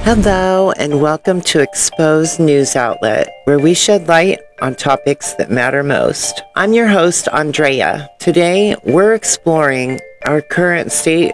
Hello, and welcome to Exposed News Outlet, where we shed light on topics that matter most. I'm your host, Andrea. Today, we're exploring our current state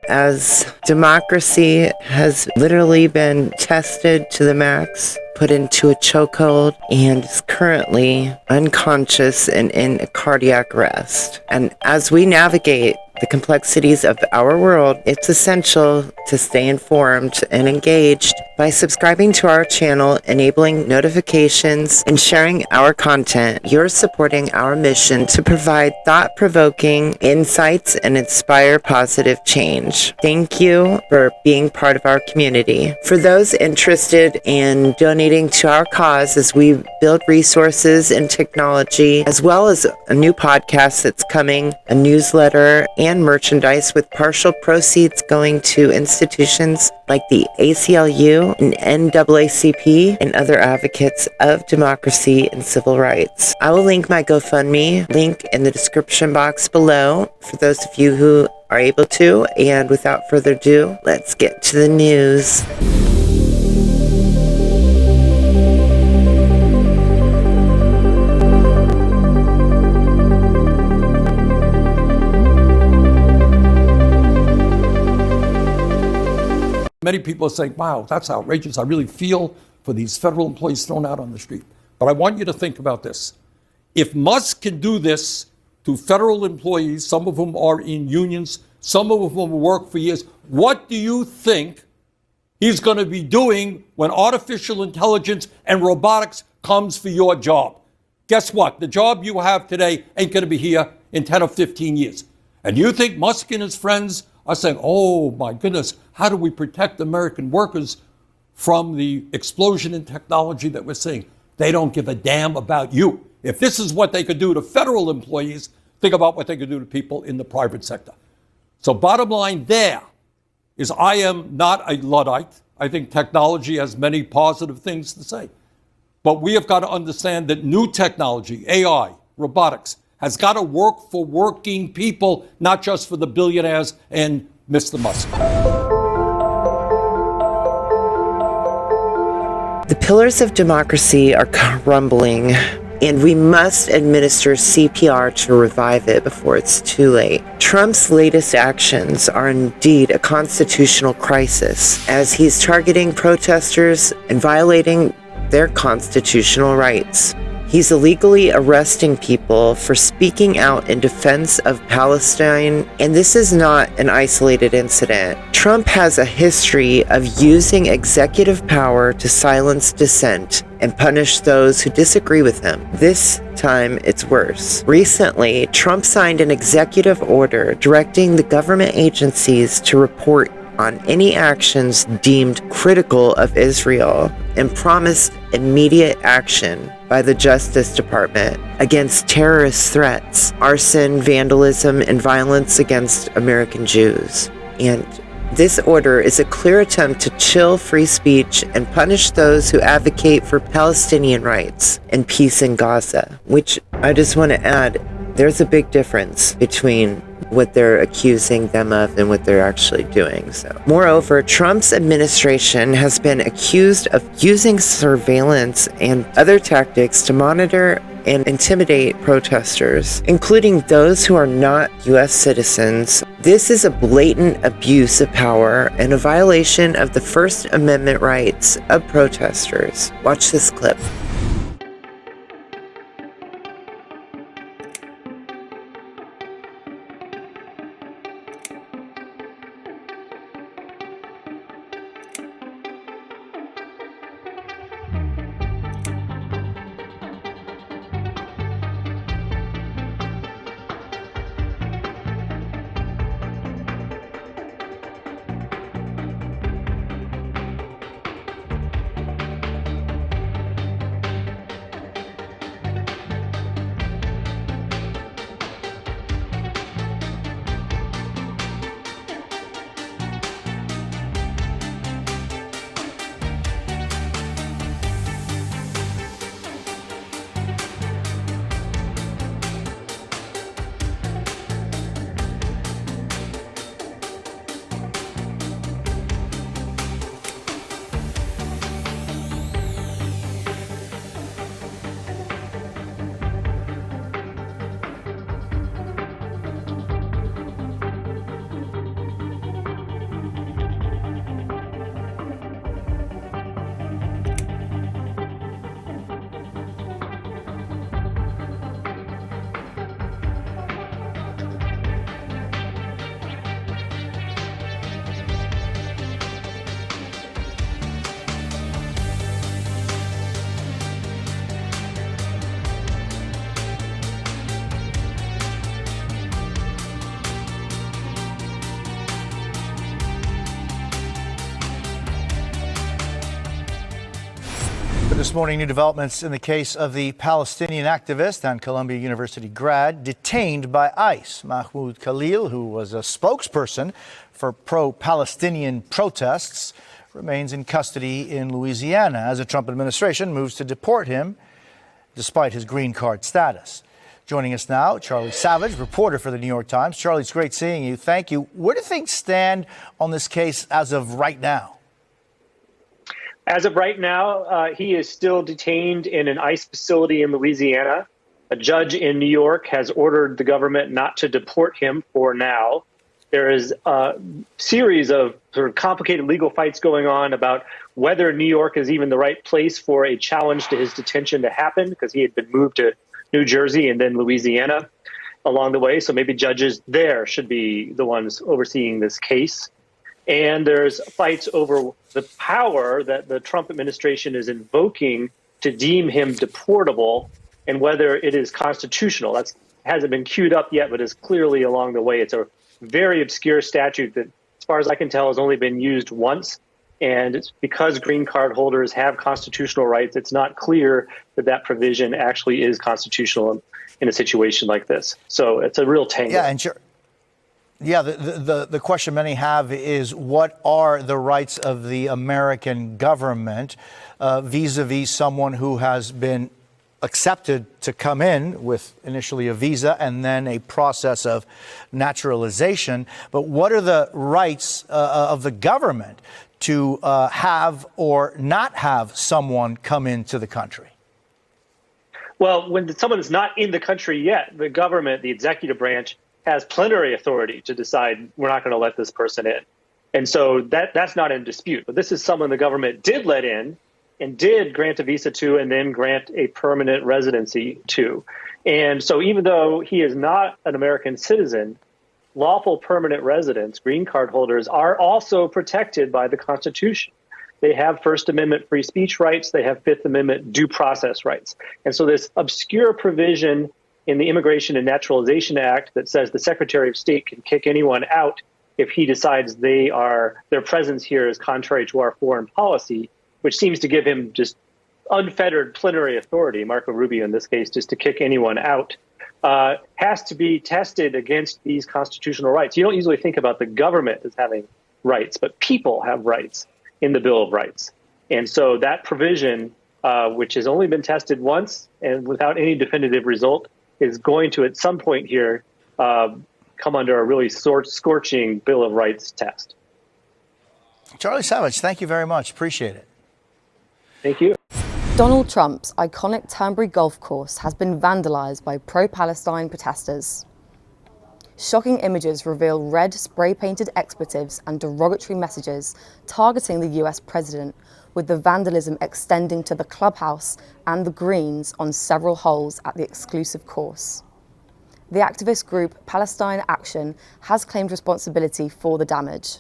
as democracy has literally been tested to the max, put into a chokehold, and is currently unconscious and in cardiac arrest. And as we navigate the complexities of our world, it's essential to stay informed and engaged by subscribing to our channel, enabling notifications, and sharing our content. You're supporting our mission to provide thought-provoking insights and inspire positive change. Thank you for being part of our community. For those interested in donating to our cause as we build resources and technology, as well as a new podcast that's coming, a newsletter, and merchandise with partial proceeds going to institutions like the ACLU and NAACP and other advocates of democracy and civil rights. I will link my GoFundMe link in the description box below for those of you who are able to. And without further ado, let's get to the news. Many people are saying, wow, that's outrageous. I really feel for these federal employees thrown out on the street. But I want you to think about this. If Musk can do this to federal employees, some of whom are in unions, some of whom work for years, what do you think he's going to be doing when artificial intelligence and robotics comes for your job? Guess what? The job you have today ain't going to be here in 10 or 15 years. And you think Musk and his friends are saying, oh my goodness, how do we protect American workers from the explosion in technology that we're seeing? They don't give a damn about you. If this is what they could do to federal employees, think about what they could do to people in the private sector. So bottom line there is I am not a Luddite. I think technology has many positive things to say. But we have got to understand that new technology, AI, robotics, has got to work for working people, not just for the billionaires and Mr. Musk. The pillars of democracy are crumbling, and we must administer CPR to revive it before it's too late. Trump's latest actions are indeed a constitutional crisis, as he's targeting protesters and violating their constitutional rights. He's illegally arresting people for speaking out in defense of Palestine, and this is not an isolated incident. Trump has a history of using executive power to silence dissent and punish those who disagree with him. This time, it's worse. Recently, Trump signed an executive order directing the government agencies to report on any actions deemed critical of Israel and promised immediate action by the Justice Department against terrorist threats, arson, vandalism, and violence against American Jews. And this order is a clear attempt to chill free speech and punish those who advocate for Palestinian rights and peace in Gaza, which I just want to add, there's a big difference between what they're accusing them of and what they're actually doing. So, moreover, Trump's administration has been accused of using surveillance and other tactics to monitor and intimidate protesters, including those who are not U.S. citizens. This is a blatant abuse of power and a violation of the First Amendment rights of protesters. Watch this clip. But this morning, new developments in the case of the Palestinian activist and Columbia University grad detained by ICE. Mahmoud Khalil, who was a spokesperson for pro-Palestinian protests, remains in custody in Louisiana as the Trump administration moves to deport him despite his green card status. Joining us now, Charlie Savage, reporter for the New York Times. Charlie, it's great seeing you. Thank you. Where do things stand on this case as of right now? As of right now, he is still detained in an ICE facility in Louisiana. A judge in New York has ordered the government not to deport him for now. There is a series of sort of complicated legal fights going on about whether New York is even the right place for a challenge to his detention to happen, because he had been moved to New Jersey and then Louisiana along the way. So maybe judges there should be the ones overseeing this case. And there's fights over the power that the Trump administration is invoking to deem him deportable and whether it is constitutional. That hasn't been queued up yet, but is clearly along the way. It's a very obscure statute that, as far as I can tell, has only been used once. And it's because green card holders have constitutional rights, it's not clear that that provision actually is constitutional in a situation like this. So it's a real tangle. Yeah, and sure. Yeah, the question many have is, what are the rights of the American government vis-a-vis someone who has been accepted to come in with initially a visa and then a process of naturalization? But what are the rights of the government to have or not have someone come into the country? Well, when someone is not in the country yet, the government, the executive branch, has plenary authority to decide we're not going to let this person in. And so that's not in dispute. But this is someone the government did let in and did grant a visa to and then grant a permanent residency to. And so even though he is not an American citizen, lawful permanent residents, green card holders, are also protected by the Constitution. They have First Amendment free speech rights. They have Fifth Amendment due process rights. And so this obscure provision in the Immigration and Naturalization Act that says the Secretary of State can kick anyone out if he decides their presence here is contrary to our foreign policy, which seems to give him just unfettered plenary authority, Marco Rubio in this case, just to kick anyone out, has to be tested against these constitutional rights. You don't usually think about the government as having rights, but people have rights in the Bill of Rights. And so that provision, which has only been tested once and without any definitive result, is going to, at some point here, come under a really scorching Bill of Rights test. Charlie Savage, thank you very much. Appreciate it. Thank you. Donald Trump's iconic Turnberry golf course has been vandalized by pro-Palestine protesters. Shocking images reveal red spray-painted expletives and derogatory messages targeting the US president, with the vandalism extending to the clubhouse and the greens on several holes at the exclusive course. The activist group Palestine Action has claimed responsibility for the damage.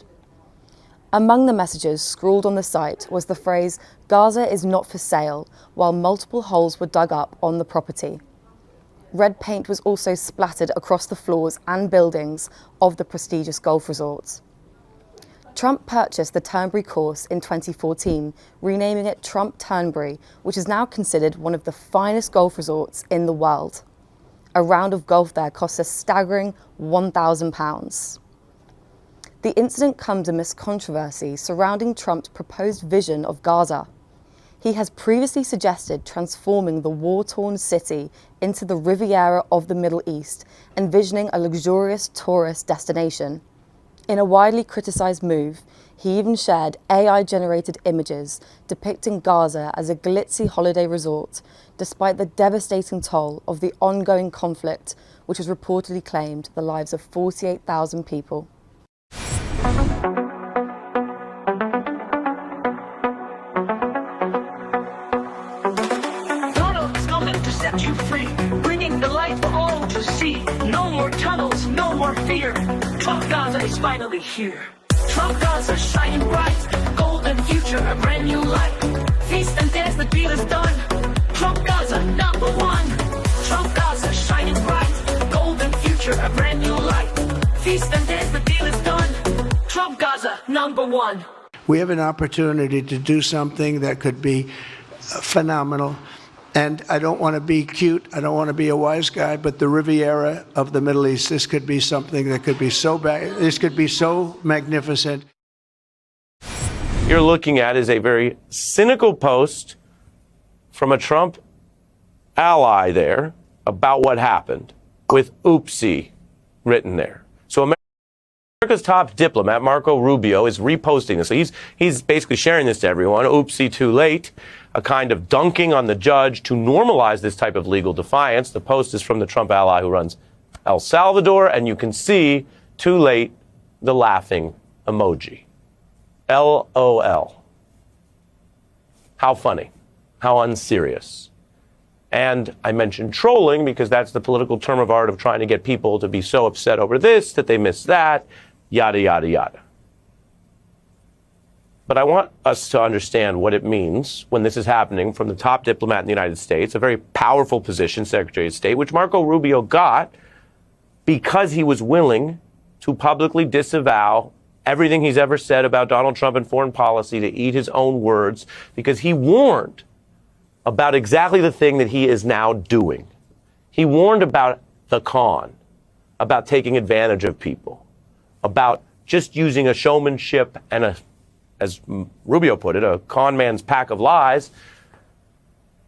Among the messages scrawled on the site was the phrase, "Gaza is not for sale," while multiple holes were dug up on the property. Red paint was also splattered across the floors and buildings of the prestigious golf resort. Trump purchased the Turnberry course in 2014, renaming it Trump Turnberry, which is now considered one of the finest golf resorts in the world. A round of golf there costs a staggering £1,000. The incident comes amidst controversy surrounding Trump's proposed vision of Gaza. He has previously suggested transforming the war-torn city into the Riviera of the Middle East, envisioning a luxurious tourist destination. In a widely criticized move, he even shared AI-generated images depicting Gaza as a glitzy holiday resort, despite the devastating toll of the ongoing conflict, which has reportedly claimed the lives of 48,000 people. Donald's coming to set you free, bringing the light for all to see. No more tunnels, no more fear. Trump Gaza is finally here. Trump Gaza shining bright, golden future, a brand new light. Feast and dance, the deal is done. Trump Gaza, number one. Trump Gaza shining bright, golden future, a brand new light. Feast and dance, the deal is done. Trump Gaza, number one. We have an opportunity to do something that could be phenomenal. And I don't want to be cute. I don't want to be a wise guy, but the Riviera of the Middle East, this could be something that could be so bad. This could be so magnificent. You're looking at is a very cynical post from a Trump ally there about what happened with oopsie written there. So America's top diplomat, Marco Rubio, is reposting this. So he's basically sharing this to everyone. Oopsie, too late. A kind of dunking on the judge to normalize this type of legal defiance. The post is from the Trump ally who runs El Salvador, and you can see, too late, the laughing emoji. LOL. How funny. How unserious. And I mentioned trolling because that's the political term of art of trying to get people to be so upset over this that they miss that, yada, yada, yada. But I want us to understand what it means when this is happening from the top diplomat in the United States, a very powerful position, Secretary of State, which Marco Rubio got because he was willing to publicly disavow everything he's ever said about Donald Trump and foreign policy, to eat his own words, because he warned about exactly the thing that he is now doing. He warned about the con, about taking advantage of people, about just using a showmanship and as Rubio put it, a con man's pack of lies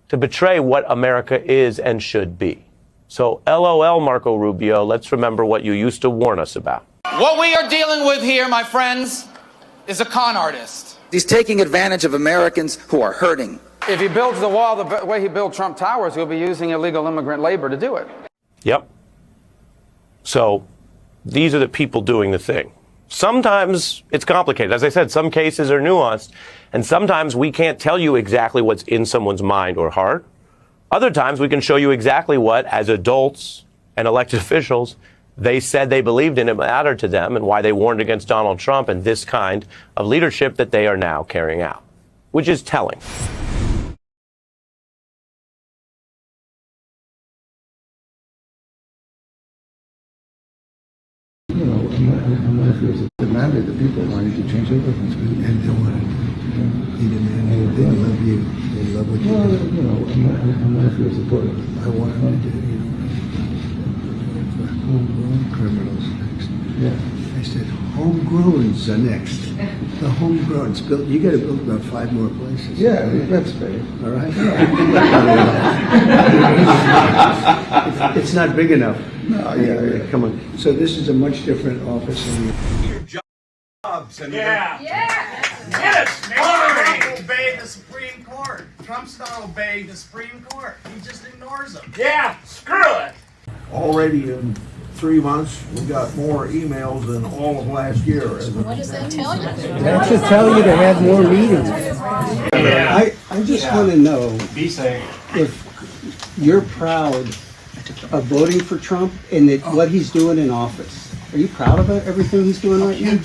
to betray what America is and should be. So LOL, Marco Rubio, let's remember what you used to warn us about. What we are dealing with here, my friends, is a con artist. He's taking advantage of Americans who are hurting. If he builds the wall the way he built Trump Towers, he'll be using illegal immigrant labor to do it. Yep. So these are the people doing the thing. Sometimes it's complicated. As I said, some cases are nuanced, and sometimes we can't tell you exactly what's in someone's mind or heart. Other times we can show you exactly what, as adults and elected officials, they said they believed in, it mattered to them, and why they warned against Donald Trump and this kind of leadership that they are now carrying out, which is telling. It demanded the people wanted to change everything, and they wanted. He demanded. They love you. They love what you do. I'm not if you're supportive. I want them to do. Homegrown criminals next. Yeah. I said homegrowns are next. The homegrown's built. You got to build about 5 more places. Yeah, that's fair. All right. It's not big enough. No, yeah. Come on. So this is a much different office. Your jobs. Yeah. Yes. Trump obeyed the Supreme Court. Trump's not obeying the Supreme Court. He just ignores them. Yeah. Screw it. Already in 3 months, we got more emails than all of last year. What does that tell you? That should tell you to have more meetings. I just want to know if you're proud of voting for Trump and that what he's doing in office. Are you proud of everything he's doing right now?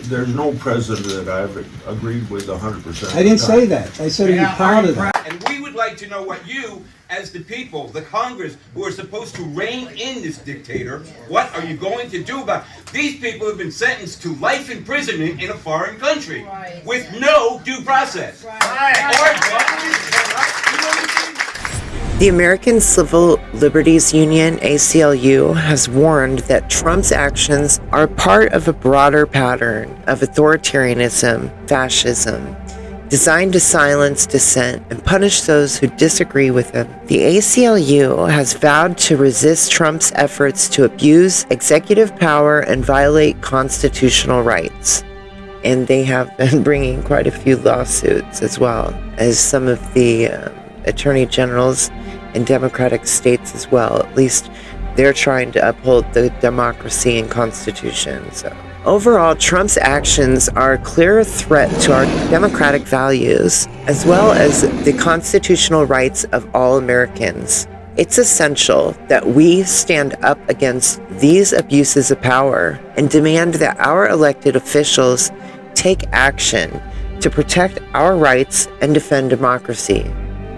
There's no president that I've agreed with 100%. I didn't say that. I said, are you proud of that? And we would like to know what you, as the people, the Congress, who are supposed to rein in this dictator, what are you going to do about it? These people have been sentenced to life imprisonment in a foreign country with no due process. The American Civil Liberties Union, ACLU, has warned that Trump's actions are part of a broader pattern of authoritarianism, fascism, designed to silence dissent and punish those who disagree with him. The ACLU has vowed to resist Trump's efforts to abuse executive power and violate constitutional rights. And they have been bringing quite a few lawsuits, as well as some of the attorney generals in Democratic states as well. At least they're trying to uphold the democracy and Constitution. So overall, Trump's actions are a clear threat to our democratic values, as well as the constitutional rights of all Americans. It's essential that we stand up against these abuses of power and demand that our elected officials take action to protect our rights and defend democracy.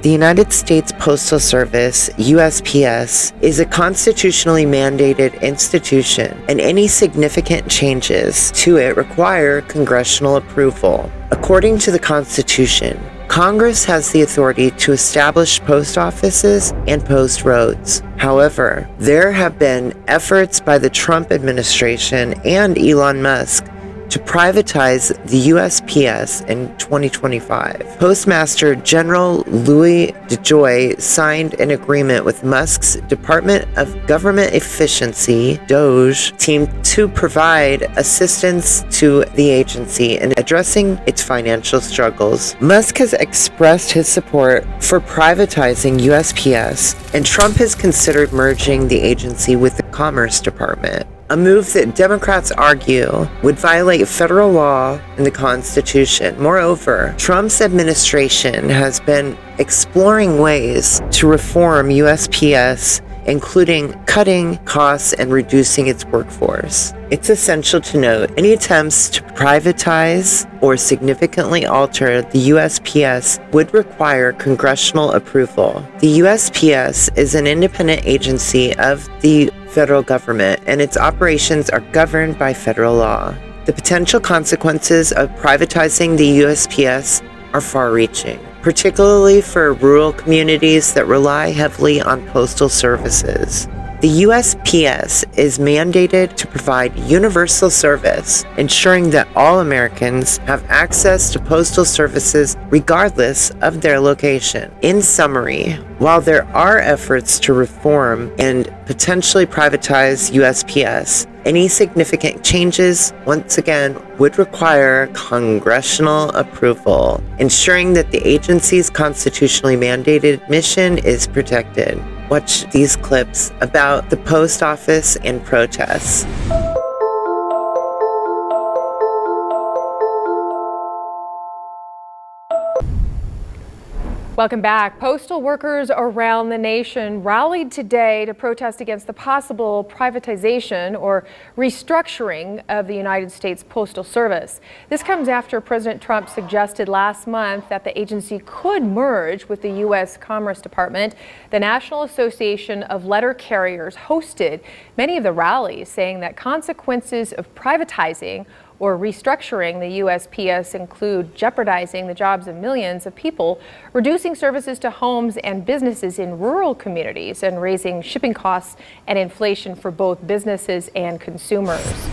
The United States Postal Service, USPS, is a constitutionally mandated institution, and any significant changes to it require congressional approval. According to the Constitution, Congress has the authority to establish post offices and post roads. However, there have been efforts by the Trump administration and Elon Musk to privatize the USPS in 2025. Postmaster General Louis DeJoy signed an agreement with Musk's Department of Government Efficiency, DOGE, team to provide assistance to the agency in addressing its financial struggles. Musk has expressed his support for privatizing USPS, and Trump has considered merging the agency with the Commerce Department, a move that Democrats argue would violate federal law and the Constitution. Moreover, Trump's administration has been exploring ways to reform USPS, including cutting costs and reducing its workforce. It's essential to note any attempts to privatize or significantly alter the USPS would require congressional approval. The USPS is an independent agency of the federal government, and its operations are governed by federal law. The potential consequences of privatizing the USPS are far-reaching, particularly for rural communities that rely heavily on postal services. The USPS is mandated to provide universal service, ensuring that all Americans have access to postal services regardless of their location. In summary, while there are efforts to reform and potentially privatize USPS, any significant changes, once again, would require congressional approval, ensuring that the agency's constitutionally mandated mission is protected. Watch these clips about the post office and protests. Welcome back. Postal workers around the nation rallied today to protest against the possible privatization or restructuring of the United States Postal Service. This comes after President Trump suggested last month that the agency could merge with the U.S. Commerce Department. The National Association of Letter Carriers hosted many of the rallies, saying that consequences of privatizing or restructuring the USPS include jeopardizing the jobs of millions of people, reducing services to homes and businesses in rural communities, and raising shipping costs and inflation for both businesses and consumers.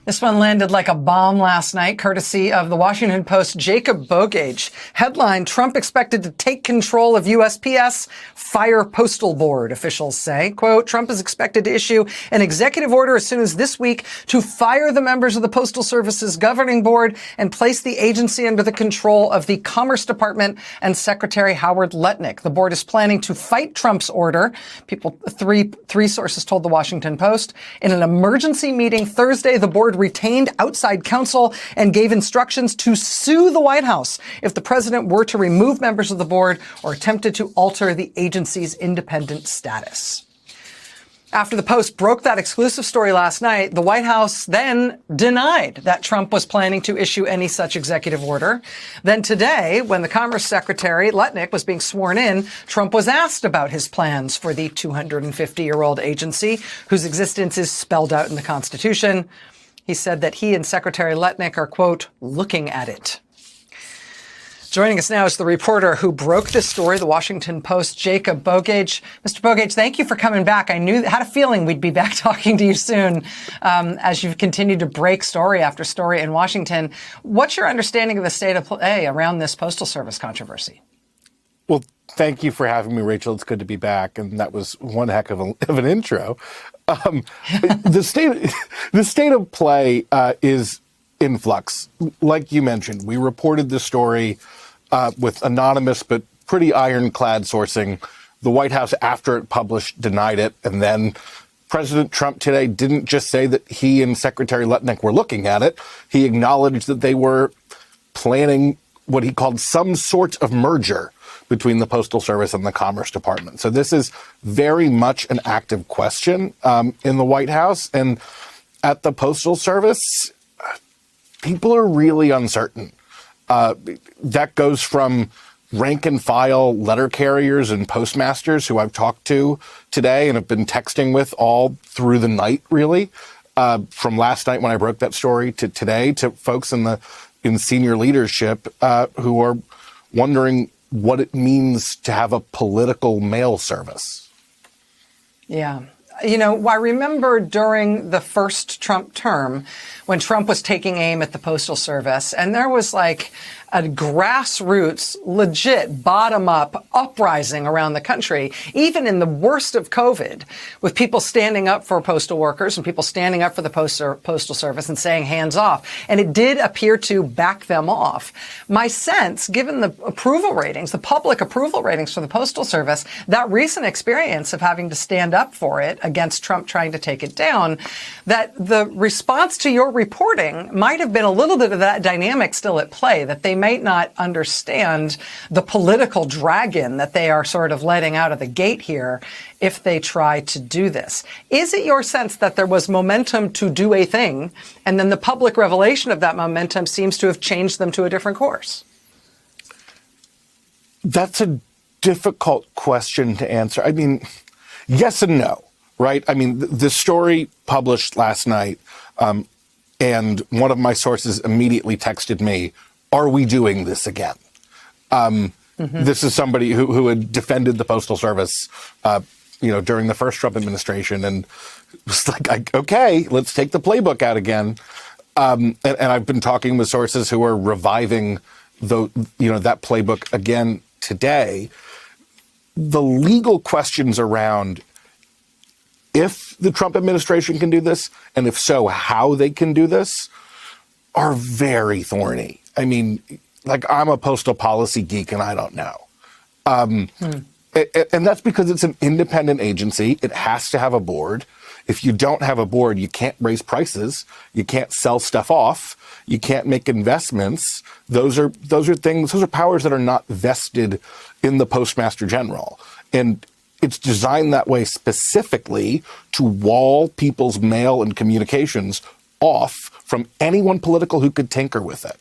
This one landed like a bomb last night, courtesy of the Washington Post's Jacob Bogage. Headline, Trump expected to take control of USPS, fire Postal Board, officials say. Quote, Trump is expected to issue an executive order as soon as this week to fire the members of the Postal Service's governing board and place the agency under the control of the Commerce Department and Secretary Howard Lutnick. The board is planning to fight Trump's order. Three sources told the Washington Post. In an emergency meeting Thursday, the board retained outside counsel and gave instructions to sue the White House if the president were to remove members of the board or attempted to alter the agency's independent status. After the Post broke that exclusive story last night, the White House then denied that Trump was planning to issue any such executive order. Then today, when the Commerce Secretary, Lutnick, was being sworn in, Trump was asked about his plans for the 250-year-old agency, whose existence is spelled out in the Constitution. He said that he and Secretary Lutnick are, quote, looking at it. Joining us now is the reporter who broke this story, the Washington Post, Jacob Bogage. Mr. Bogage, thank you for coming back. I had a feeling we'd be back talking to you soon as you've continued to break story after story in Washington. An understanding of the state of play around this Postal Service controversy? Well, thank you for having me, Rachel. It's good to be back. And that was one heck of an intro. The state of play is in flux. Like you mentioned, we reported this story with anonymous but pretty ironclad sourcing. The White House, after it published, denied it. And then President Trump today didn't just say that he and Secretary Lutnick were looking at it. He acknowledged that they were planning what he called some sort of merger between the Postal Service and the Commerce Department. So this is very much an active question in the White House. And at the Postal Service, people are really uncertain. That goes from rank and file letter carriers and postmasters who I've talked to today and have been texting with all through the night, really, from last night when I broke that story to today, to folks in senior leadership who are wondering what it means to have a political mail service. Yeah. You know, I remember during the first Trump term when Trump was taking aim at the Postal Service, and there was like a grassroots, legit, bottom-up uprising around the country, even in the worst of COVID, with people standing up for postal workers and people standing up for the Postal Service and saying hands off. And it did appear to back them off. My sense, given the approval ratings, the public approval ratings for the Postal Service, that recent experience of having to stand up for it against Trump trying to take it down, that the response to your reporting might have been a little bit of that dynamic still at play, that they might not understand the political dragon that they are sort of letting out of the gate here if they try to do this. Is it your sense that there was momentum to do a thing, and then the public revelation of that momentum seems to have changed them to a different course? That's a difficult question to answer. I mean, yes and no, right? I mean, the story published last night, and one of my sources immediately texted me, "Are we doing this again?" This is somebody who had defended the Postal Service, during the first Trump administration, and was like, okay, let's take the playbook out again. And I've been talking with sources who are reviving that playbook again today. The legal questions around if the Trump administration can do this, and if so, how they can do this, are very thorny. I mean, like, I'm a postal policy geek and I don't know. And that's because it's an independent agency. It has to have a board. If you don't have a board, you can't raise prices. You can't sell stuff off. You can't make investments. Those are powers that are not vested in the Postmaster General. And it's designed that way specifically to wall people's mail and communications off from anyone political who could tinker with it.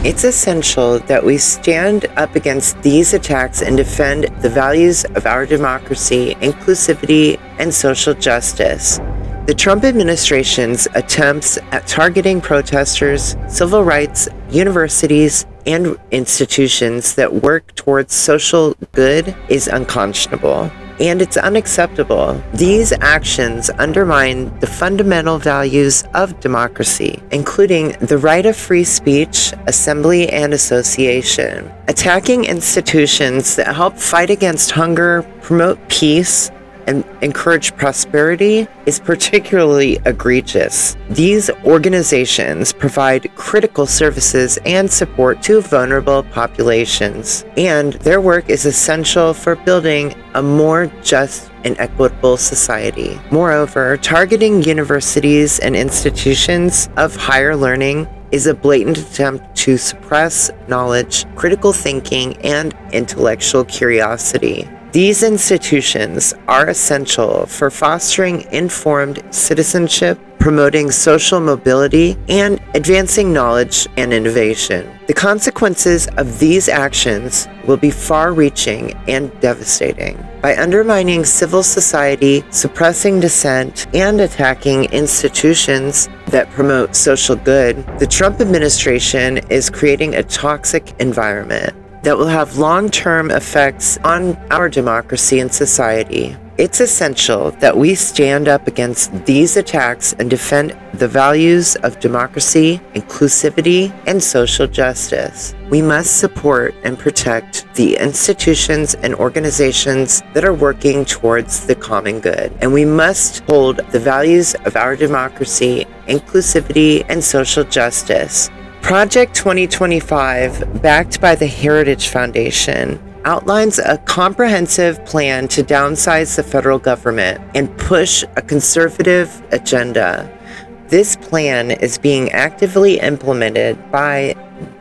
It's essential that we stand up against these attacks and defend the values of our democracy, inclusivity, and social justice. The Trump administration's attempts at targeting protesters, civil rights, universities, and institutions that work towards social good is unconscionable, and it's unacceptable. These actions undermine the fundamental values of democracy, including the right of free speech, assembly, and association. Attacking institutions that help fight against hunger, promote peace, and encourage prosperity is particularly egregious. These organizations provide critical services and support to vulnerable populations, and their work is essential for building a more just and equitable society. Moreover, targeting universities and institutions of higher learning is a blatant attempt to suppress knowledge, critical thinking, and intellectual curiosity. These institutions are essential for fostering informed citizenship, promoting social mobility, and advancing knowledge and innovation. The consequences of these actions will be far-reaching and devastating. By undermining civil society, suppressing dissent, and attacking institutions that promote social good, the Trump administration is creating a toxic environment that will have long-term effects on our democracy and society. It's essential that we stand up against these attacks and defend the values of democracy, inclusivity, and social justice. We must support and protect the institutions and organizations that are working towards the common good. And we must hold the values of our democracy, inclusivity, and social justice. Project 2025, backed by the Heritage Foundation, outlines a comprehensive plan to downsize the federal government and push a conservative agenda. This plan is being actively implemented by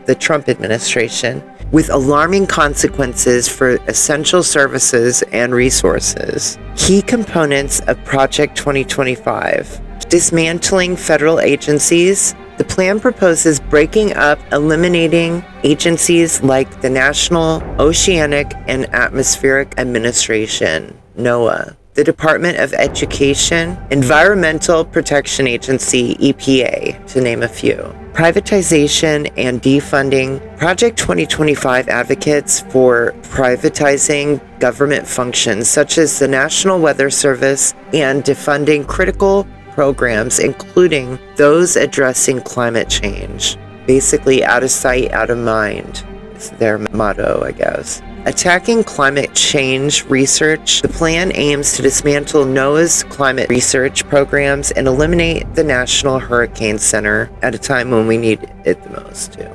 the Trump administration, with alarming consequences for essential services and resources. Key components of Project 2025: dismantling federal agencies. The plan proposes breaking up, eliminating agencies like the National Oceanic and Atmospheric Administration, NOAA, the Department of Education, Environmental Protection Agency, EPA, to name a few. Privatization and defunding. Project 2025 advocates for privatizing government functions such as the National Weather Service and defunding critical programs, including those addressing climate change. Basically, out of sight, out of mind is their motto, I guess. Attacking climate change research. The plan aims to dismantle NOAA's climate research programs and eliminate the National Hurricane Center at a time when we need it the most, too.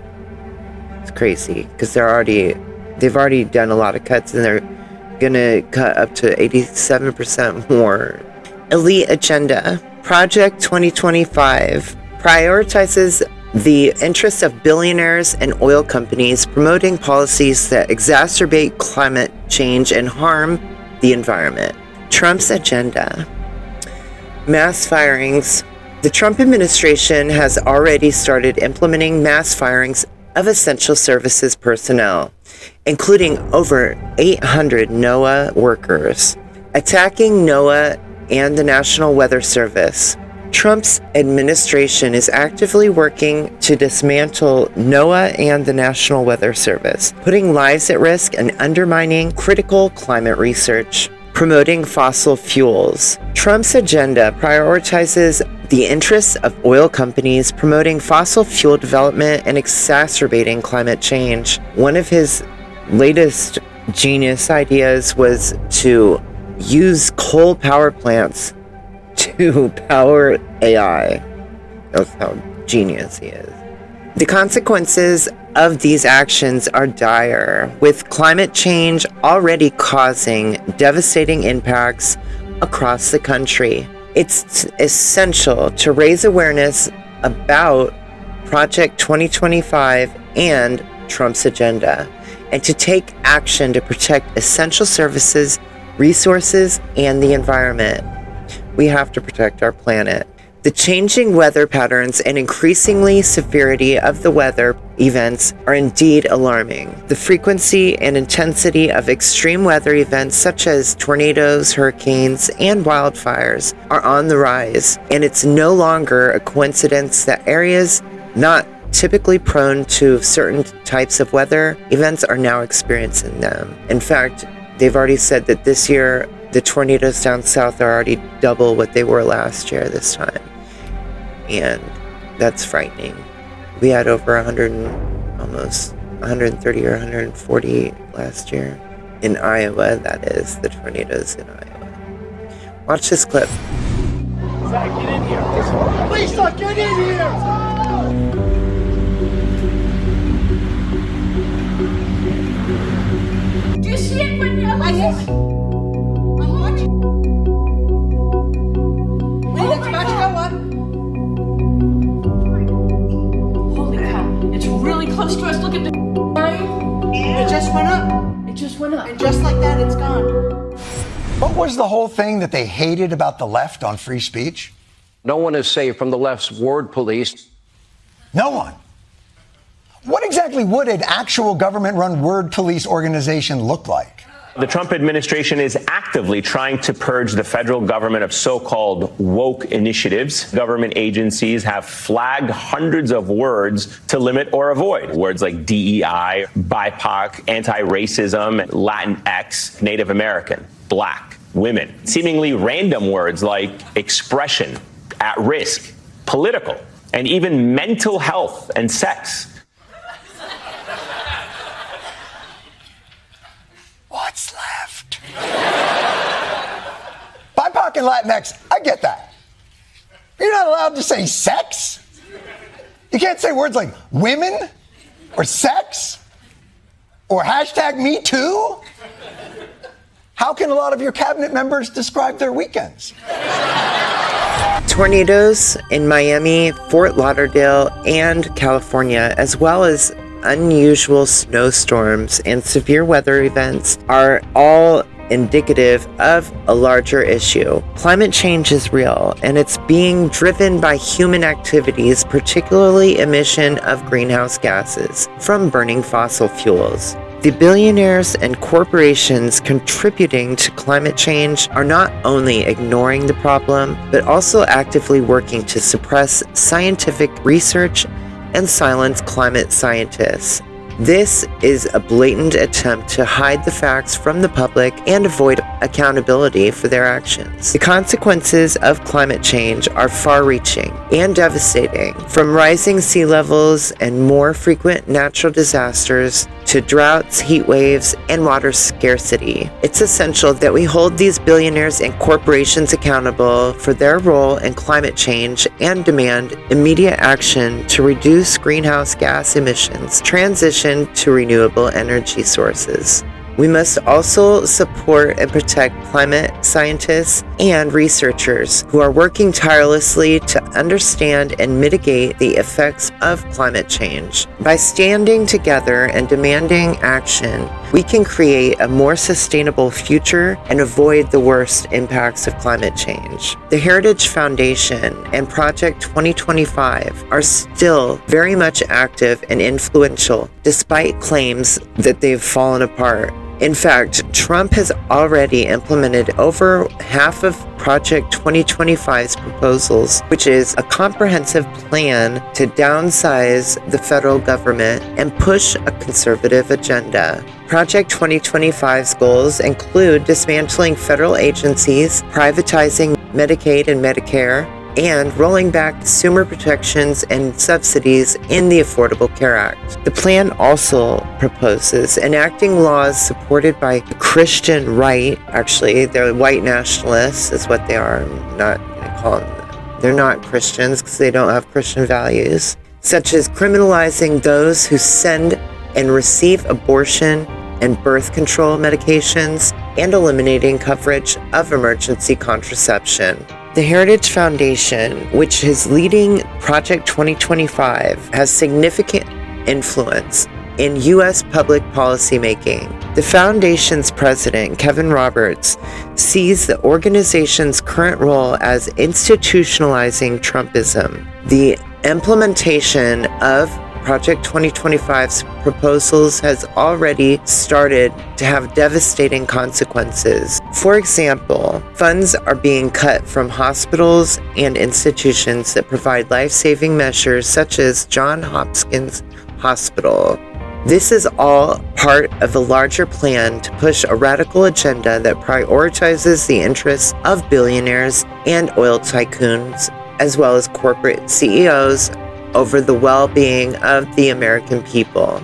It's crazy, because they've already done a lot of cuts, and they're gonna cut up to 87% more. Elite agenda. Project 2025 prioritizes the interests of billionaires and oil companies, promoting policies that exacerbate climate change and harm the environment. Trump's agenda. Mass firings. The Trump administration has already started implementing mass firings of essential services personnel, including over 800 NOAA workers, attacking NOAA and the National Weather Service. Trump's administration is actively working to dismantle NOAA and the National Weather Service, putting lives at risk and undermining critical climate research, promoting fossil fuels. Trump's agenda prioritizes the interests of oil companies, promoting fossil fuel development and exacerbating climate change. One of his latest genius ideas was to use coal power plants to power AI. That's how genius he is. The consequences of these actions are dire, with climate change already causing devastating impacts across the country. It's essential to raise awareness about Project 2025 and Trump's agenda, and to take action to protect essential services, resources, and the environment. We have to protect our planet. The changing weather patterns and increasingly severity of the weather events are indeed alarming. The frequency and intensity of extreme weather events such as tornadoes, hurricanes, and wildfires are on the rise, and it's no longer a coincidence that areas not typically prone to certain types of weather events are now experiencing them. In fact, they've already said that this year, the tornadoes down south are already double what they were last year this time. And that's frightening. We had over almost 130 or 140 last year. In Iowa, that is, the tornadoes in Iowa. Watch this clip. Zach, get in here. Lisa, get in here! Do you see it when you're like this? I'm watching. Wait, it's about to go up. Holy cow. It's really close to us. Look at the line. It just went up. It just went up. And just like that, it's gone. What was the whole thing that they hated about the left on free speech? No one is safe from the left's word police. No one. What exactly would an actual government-run word police organization look like? The Trump administration is actively trying to purge the federal government of so-called woke initiatives. Government agencies have flagged hundreds of words to limit or avoid. Words like DEI, BIPOC, anti-racism, Latinx, Native American, Black, women. Seemingly random words like expression, at risk, political, and even mental health and sex. What's left? BIPOC and Latinx, I get that. You're not allowed to say sex. You can't say words like women or sex or hashtag me too. How can a lot of your cabinet members describe their weekends? Tornadoes in Miami, Fort Lauderdale, and California, as well as unusual snowstorms and severe weather events, are all indicative of a larger issue. Climate change is real, and it's being driven by human activities, particularly emission of greenhouse gases from burning fossil fuels. The billionaires and corporations contributing to climate change are not only ignoring the problem, but also actively working to suppress scientific research and silence climate scientists. This is a blatant attempt to hide the facts from the public and avoid accountability for their actions. The consequences of climate change are far-reaching and devastating, from rising sea levels and more frequent natural disasters to droughts, heat waves, and water scarcity. It's essential that we hold these billionaires and corporations accountable for their role in climate change and demand immediate action to reduce greenhouse gas emissions, transition to renewable energy sources. We must also support and protect climate scientists and researchers who are working tirelessly to understand and mitigate the effects of climate change. By standing together and demanding action, we can create a more sustainable future and avoid the worst impacts of climate change. The Heritage Foundation and Project 2025 are still very much active and influential, despite claims that they've fallen apart. In fact, Trump has already implemented over half of Project 2025's proposals, which is a comprehensive plan to downsize the federal government and push a conservative agenda. Project 2025's goals include dismantling federal agencies, privatizing Medicaid and Medicare, and rolling back consumer protections and subsidies in the Affordable Care Act. The plan also proposes enacting laws supported by the Christian right. Actually, they're white nationalists is what they are. I'm not going to call them. They're not Christians because they don't have Christian values, such as criminalizing those who send and receive abortion and birth control medications, and eliminating coverage of emergency contraception. The Heritage Foundation, which is leading Project 2025, has significant influence in U.S. public policy making. The foundation's president, Kevin Roberts, sees the organization's current role as institutionalizing Trumpism. The implementation of Project 2025's proposals has already started to have devastating consequences. For example, funds are being cut from hospitals and institutions that provide life-saving measures such as Johns Hopkins Hospital. This is all part of a larger plan to push a radical agenda that prioritizes the interests of billionaires and oil tycoons, as well as corporate CEOs, over the well-being of the American people.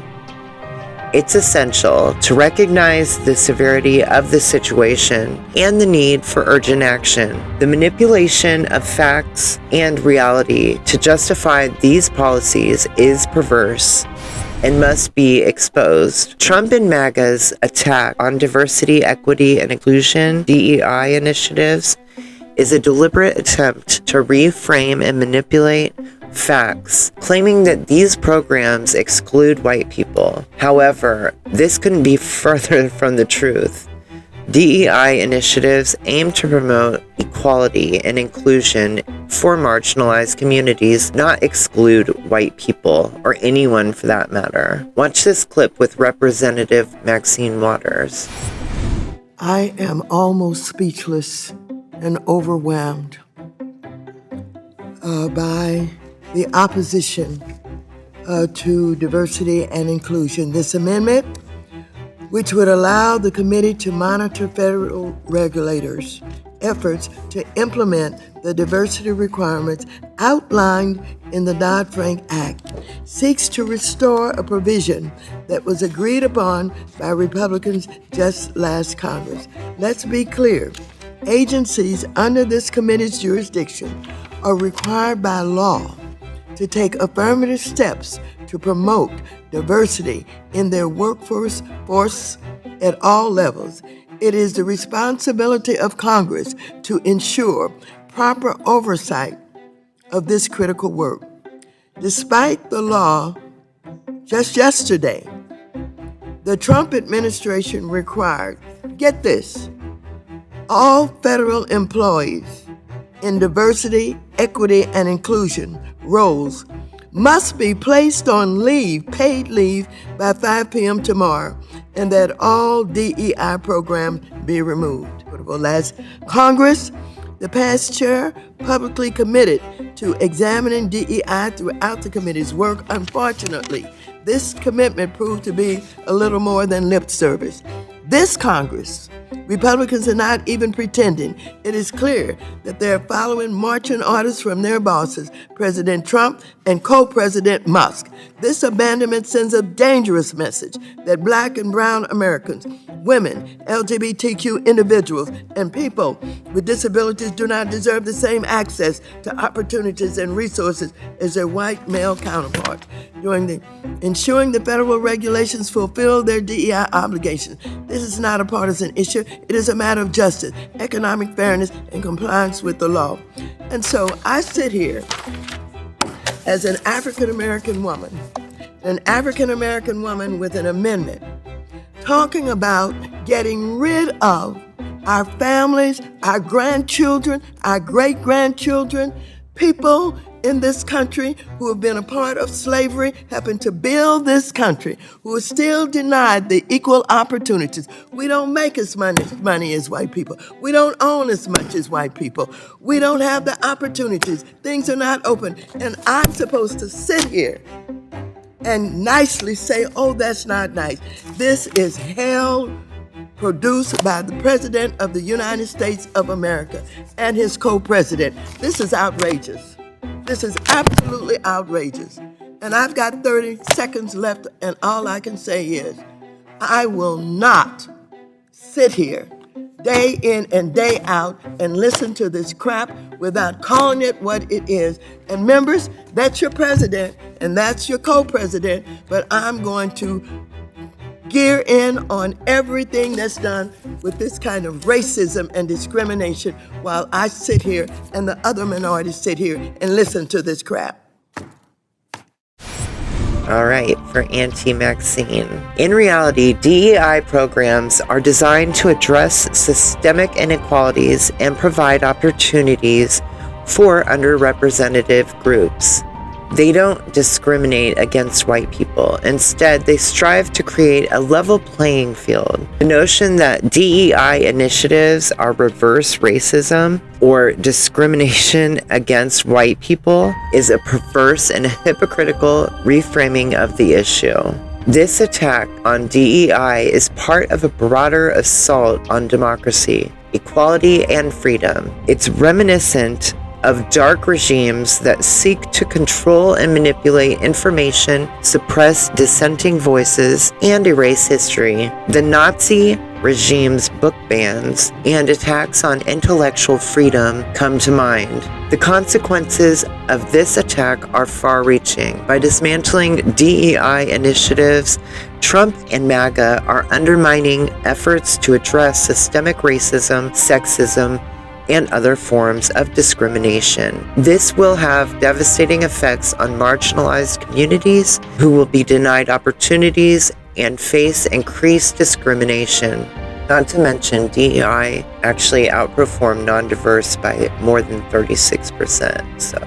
It's essential to recognize the severity of the situation and the need for urgent action. The manipulation of facts and reality to justify these policies is perverse and must be exposed. Trump and MAGA's attack on diversity, equity, and inclusion, DEI initiatives, is a deliberate attempt to reframe and manipulate facts, claiming that these programs exclude white people. However, this couldn't be further from the truth. DEI initiatives aim to promote equality and inclusion for marginalized communities, not exclude white people, or anyone for that matter. Watch this clip with Representative Maxine Waters. I am almost speechless and overwhelmed by the opposition to diversity and inclusion. This amendment, which would allow the committee to monitor federal regulators' efforts to implement the diversity requirements outlined in the Dodd-Frank Act, seeks to restore a provision that was agreed upon by Republicans just last Congress. Let's be clear. Agencies under this committee's jurisdiction are required by law to take affirmative steps to promote diversity in their workforce at all levels. It is the responsibility of Congress to ensure proper oversight of this critical work. Despite the law, just yesterday, the Trump administration required, get this, All federal employees in diversity, equity, and inclusion roles must be placed on leave, paid leave, by 5 p.m. tomorrow, and that all DEI programs be removed. As Congress, the past chair publicly committed to examining DEI throughout the committee's work. Unfortunately, this commitment proved to be a little more than lip service. This Congress, Republicans are not even pretending. It is clear that they're following marching orders from their bosses, President Trump and co-president Musk. This abandonment sends a dangerous message that Black and brown Americans, women, LGBTQ individuals, and people with disabilities do not deserve the same access to opportunities and resources as their white male counterparts. Ensuring the federal regulations fulfill their DEI obligations. This is not a partisan issue. It is a matter of justice, economic fairness, and compliance with the law. And so I sit here as an African American woman with an amendment talking about getting rid of our families, our grandchildren, our great-grandchildren, people in this country who have been a part of slavery, helping to build this country, who are still denied the equal opportunities. We don't make as much money as white people. We don't own as much as white people. We don't have the opportunities. Things are not open. And I'm supposed to sit here and nicely say, oh, that's not nice. This is hell produced by the President of the United States of America and his co-president. This is outrageous. This is absolutely outrageous. And I've got 30 seconds left, and all I can say is, I will not sit here day in and day out and listen to this crap without calling it what it is. And members, that's your president, and that's your co-president, but I'm going to gear in on everything that's done with this kind of racism and discrimination while I sit here and the other minorities sit here and listen to this crap. All right, for Auntie Maxine. In reality, DEI programs are designed to address systemic inequalities and provide opportunities for underrepresented groups. They don't discriminate against white people. Instead, they strive to create a level playing field. The notion that DEI initiatives are reverse racism or discrimination against white people is a perverse and hypocritical reframing of the issue. This attack on DEI is part of a broader assault on democracy, equality, and freedom. It's reminiscent of dark regimes that seek to control and manipulate information, suppress dissenting voices, and erase history. The Nazi regime's book bans and attacks on intellectual freedom come to mind. The consequences of this attack are far-reaching. By dismantling DEI initiatives, Trump and MAGA are undermining efforts to address systemic racism, sexism, and other forms of discrimination. This will have devastating effects on marginalized communities who will be denied opportunities and face increased discrimination. Not to mention, DEI actually outperformed non-diverse by more than 36%. So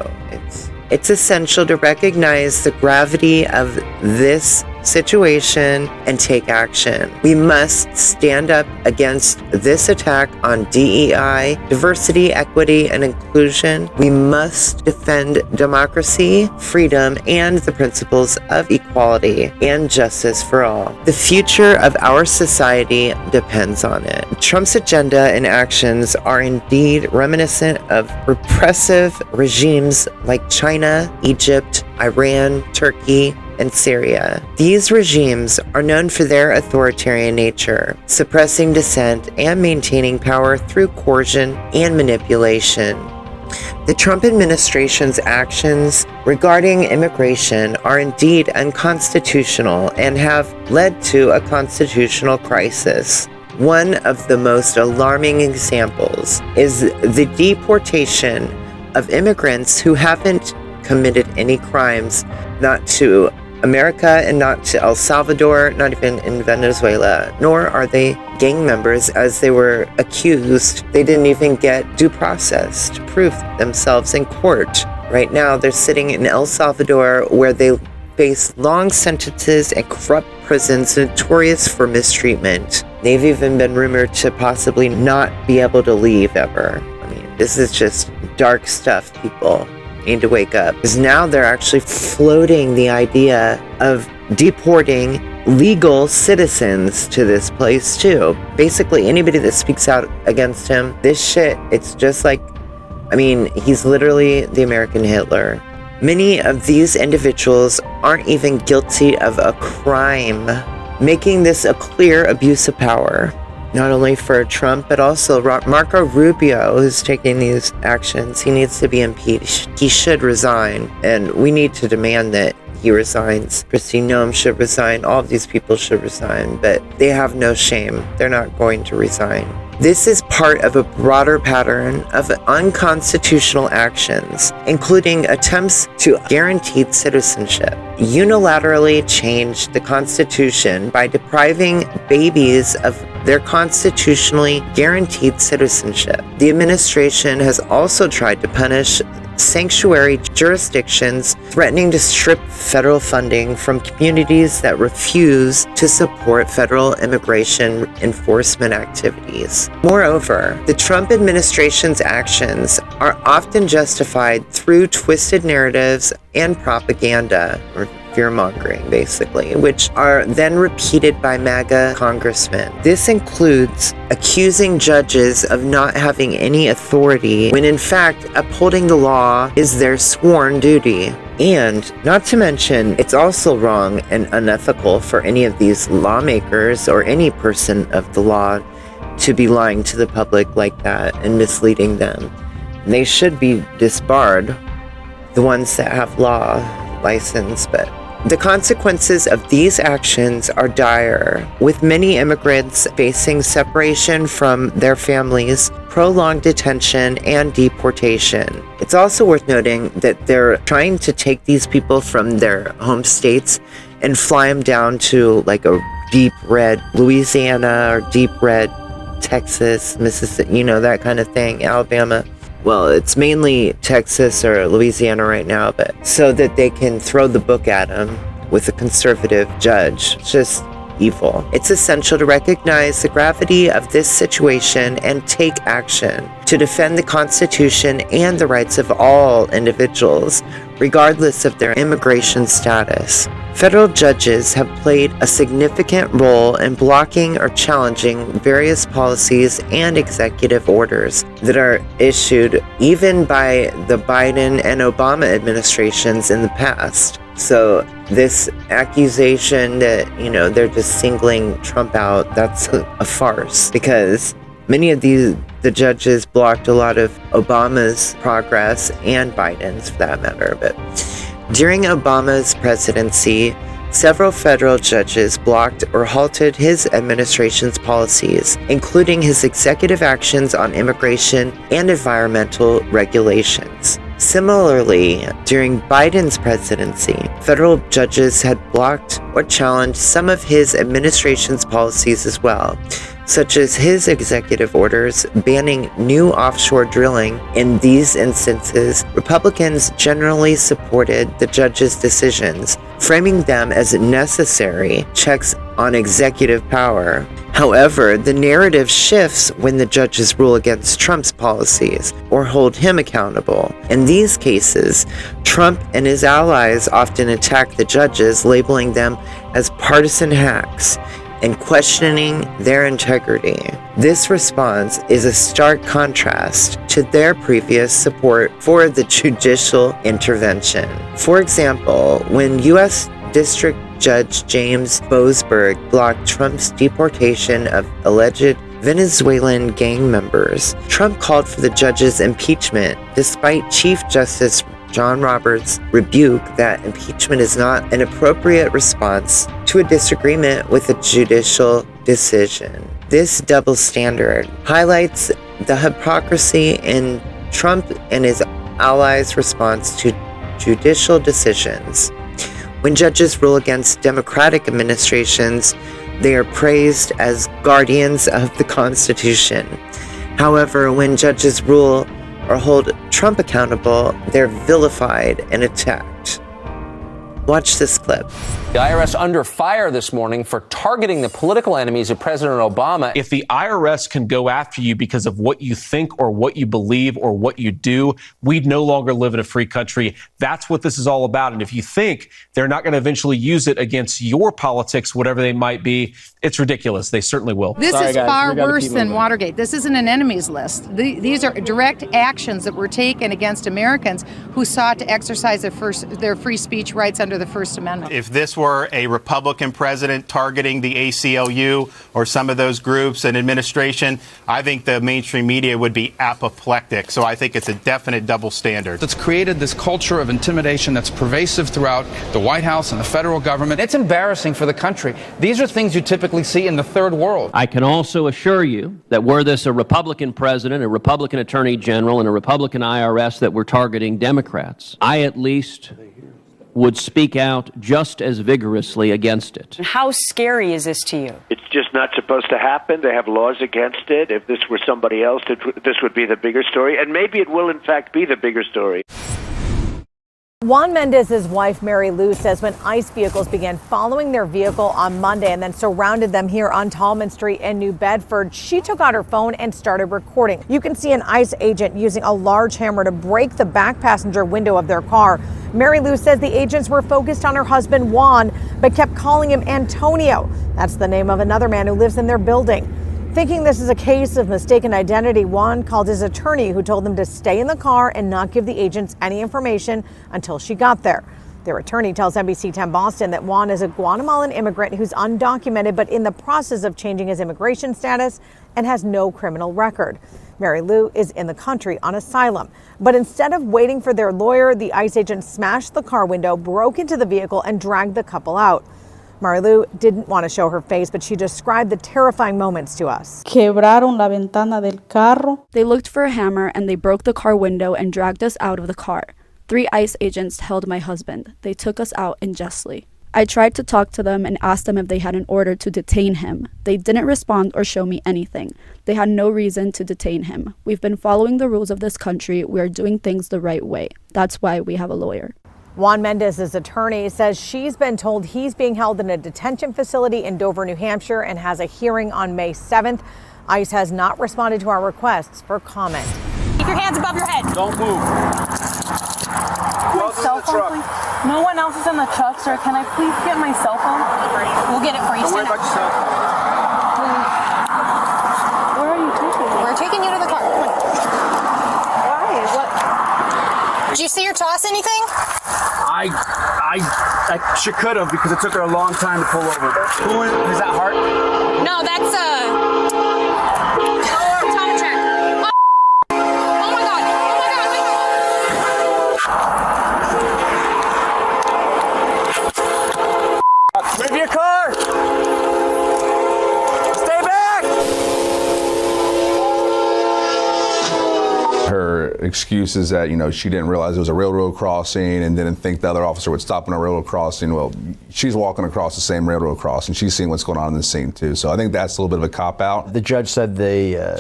it's essential to recognize the gravity of this situation and take action. We must stand up against this attack on DEI, diversity, equity, and inclusion. We must defend democracy, freedom, and the principles of equality and justice for all. The future of our society depends on it. Trump's agenda and actions are indeed reminiscent of repressive regimes like China, Egypt, Iran, Turkey, and Syria. These regimes are known for their authoritarian nature, suppressing dissent and maintaining power through coercion and manipulation. The Trump administration's actions regarding immigration are indeed unconstitutional and have led to a constitutional crisis. One of the most alarming examples is the deportation of immigrants who haven't committed any crimes, not to America and not to El Salvador, not even in Venezuela, nor are they gang members as they were accused. They didn't even get due process to prove themselves in court. Right now, they're sitting in El Salvador where they face long sentences and corrupt prisons notorious for mistreatment. They've even been rumored to possibly not be able to leave ever. I mean, this is just dark stuff, people need to wake up. Because now they're actually floating the idea of deporting legal citizens to this place too. Basically, anybody that speaks out against him, this shit, it's just like, I mean, he's literally the American Hitler. Many of these individuals aren't even guilty of a crime, making this a clear abuse of power, not only for Trump, but also Marco Rubio, who's taking these actions. He needs to be impeached. He should resign, and we need to demand that he resigns. Kristi Noem should resign. All of these people should resign, but they have no shame. They're not going to resign. This is part of a broader pattern of unconstitutional actions, including attempts to guaranteed citizenship. Unilaterally change the Constitution by depriving babies of their constitutionally guaranteed citizenship. The administration has also tried to punish sanctuary jurisdictions, threatening to strip federal funding from communities that refuse to support federal immigration enforcement activities. Moreover, the Trump administration's actions are often justified through twisted narratives and propaganda, or fear-mongering, basically, which are then repeated by MAGA congressmen. This includes accusing judges of not having any authority when in fact upholding the law is their sworn duty. And not to mention, it's also wrong and unethical for any of these lawmakers or any person of the law to be lying to the public like that and misleading them. They should be disbarred, the ones that have law license, but the consequences of these actions are dire, with many immigrants facing separation from their families, prolonged detention, and deportation. It's also worth noting that they're trying to take these people from their home states and fly them down to like a deep red Louisiana or deep red Texas, Mississippi, that kind of thing, Alabama. Well, it's mainly Texas or Louisiana right now, but so that they can throw the book at them with a conservative judge. It's just evil. It's essential to recognize the gravity of this situation and take action to defend the Constitution and the rights of all individuals, regardless of their immigration status. Federal judges have played a significant role in blocking or challenging various policies and executive orders that are issued even by the Biden and Obama administrations in the past. So this accusation that, they're just singling Trump out, that's a farce, because many of the judges blocked a lot of Obama's progress and Biden's for that matter. But during Obama's presidency, several federal judges blocked or halted his administration's policies, including his executive actions on immigration and environmental regulations. Similarly, during Biden's presidency, federal judges had blocked or challenged some of his administration's policies as well, such as his executive orders banning new offshore drilling. In these instances, Republicans generally supported the judge's decisions, framing them as necessary checks on executive power. However, the narrative shifts when the judges rule against Trump's policies or hold him accountable. In these cases, Trump and his allies often attack the judges, labeling them as partisan hacks and questioning their integrity. This response is a stark contrast to their previous support for the judicial intervention. For example, when U.S. District Judge James Boasberg blocked Trump's deportation of alleged Venezuelan gang members, Trump called for the judge's impeachment, despite Chief Justice John Roberts' rebuke that impeachment is not an appropriate response to a disagreement with a judicial decision. This double standard highlights the hypocrisy in Trump and his allies' response to judicial decisions. When judges rule against Democratic administrations, they are praised as guardians of the Constitution. However, when judges rule or hold Trump accountable, they're vilified and attacked. Watch this clip. The IRS under fire this morning for targeting the political enemies of President Obama. If the IRS can go after you because of what you think or what you believe or what you do, we'd no longer live in a free country. That's what this is all about. And if you think they're not going to eventually use it against your politics, whatever they might be, it's ridiculous. They certainly will. This is far worse than Watergate. This isn't an enemies list. These are direct actions that were taken against Americans who sought to exercise their free speech rights under the First Amendment. If this were a Republican president targeting the ACLU or some of those groups and administration, I think the mainstream media would be apoplectic. So I think it's a definite double standard. It's created this culture of intimidation that's pervasive throughout the White House and the federal government. It's embarrassing for the country. These are things you typically see in the third world. I can also assure you that were this a Republican president, a Republican attorney general, and a Republican IRS that were targeting Democrats, I at least would speak out just as vigorously against it. How scary is this to you? It's just not supposed to happen. They have laws against it. If this were somebody else, this would be the bigger story. And maybe it will, in fact, be the bigger story. Juan Mendez's wife, Mary Lou, says when ICE vehicles began following their vehicle on Monday and then surrounded them here on Tallman Street in New Bedford, she took out her phone and started recording. You can see an ICE agent using a large hammer to break the back passenger window of their car. Mary Lou says the agents were focused on her husband, Juan, but kept calling him Antonio. That's the name of another man who lives in their building. Thinking this is a case of mistaken identity, Juan called his attorney, who told them to stay in the car and not give the agents any information until she got there. Their attorney tells NBC 10 Boston that Juan is a Guatemalan immigrant who's undocumented but in the process of changing his immigration status and has no criminal record. Mary Lou is in the country on asylum. But instead of waiting for their lawyer, the ICE agent smashed the car window, broke into the vehicle, and dragged the couple out. Marilu didn't want to show her face, but she described the terrifying moments to us. Quebraron la ventana del carro. They looked for a hammer and they broke the car window and dragged us out of the car. 3 ICE agents held my husband. They took us out unjustly. I tried to talk to them and asked them if they had an order to detain him. They didn't respond or show me anything. They had no reason to detain him. We've been following the rules of this country. We are doing things the right way. That's why we have a lawyer. Juan Mendez's attorney says she's been told he's being held in a detention facility in Dover, New Hampshire, and has a hearing on May 7th. ICE has not responded to our requests for comment. Keep your hands above your head. Don't move. Who else is in the truck? No one else is in the truck, sir. Can I please get my cell phone? We'll get it for you. Don't worry about your cell phone. Where are you taking me? We're taking you to the car. Come on. Why? What? Did you see her toss anything? She could have, because it took her a long time to pull over. Who is that, Hart? No, that's optometrist. Oh my God! Move your car! Stay back! Her excuse is that, she didn't realize it was a railroad crossing and didn't think the other officer would stop on a railroad crossing. Well, she's walking across the same railroad crossing. She's seeing what's going on in the scene too. So I think that's a little bit of a cop-out. The judge said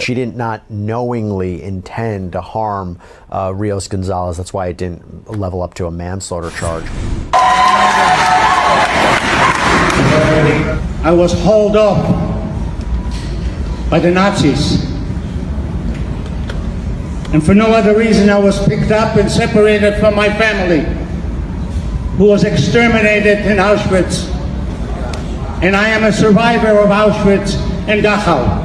she did not knowingly intend to harm Rios Gonzalez. That's why it didn't level up to a manslaughter charge. I was hauled up by the Nazis. And for no other reason, I was picked up and separated from my family, who was exterminated in Auschwitz. And I am a survivor of Auschwitz and Dachau.